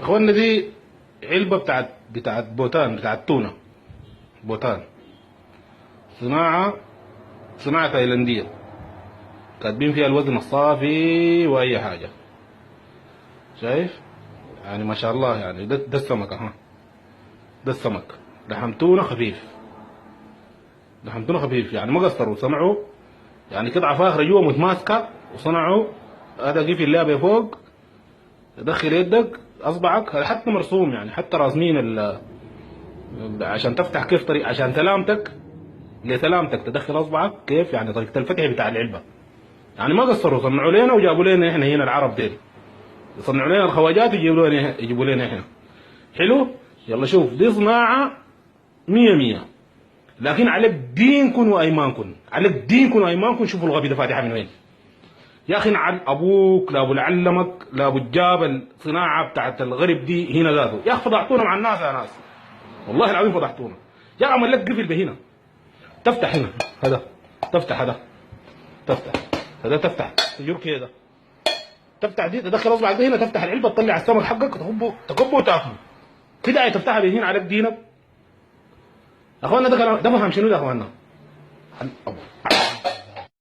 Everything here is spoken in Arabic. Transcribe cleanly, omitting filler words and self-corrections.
اخوانا دي علبة بتاعت بوتان، بتاعت تونة بوتان، صناعة تايلاندية، كاتبين فيها الوزن الصافي واي حاجة. شايف يعني ما شاء الله، يعني ده السمك اها، ده السمك لحم تونة خفيف، لحم تونة خفيف يعني ما قصروا، صنعوا يعني قطعة فاخرة جوا متماسكة، وصنعوا هذا قفل اللعبة فوق، تدخل يدك اصبعك حتى مرسوم، يعني حتى راسمين عشان تفتح كيف طريقة، عشان سلامتك لسلامتك تدخل اصبعك كيف، يعني طريقة الفتح بتاع العلبة. يعني ما قصروا، صنعوا لنا وجابوا لنا احنا هنا العرب ديل، يصنعوا لنا الخواجات يجيبوا لنا احنا. حلو. يلا شوف، دي صناعة مية مية، لكن عليك دينكم وايمانكم، عليك دينكم وايمانكم. شوفوا الغبي ده فاتحة من وين يا اخي، نعل ابوك لا ابو اللي علمك لا ابو الجاب الصناعه بتاعت الغرب دي هنا ذاته. يا اخي فضحتونا مع الناس يا ناس، والله العظيم فضحتونا. يا اخي عمل لك قفل بهنا، تفتح هنا هذا، تفتح هذا، تفتح هذا، تفتح تجور كده، تفتح دي تدخل اصبعك ده هنا، تفتح العلبه تطلع السمك حقك، تكبه وتاكله كده. هي تفتحها بهنا عليك دينك. اخوانا ده كلام، ده فهم شنو ده يا اخوانا.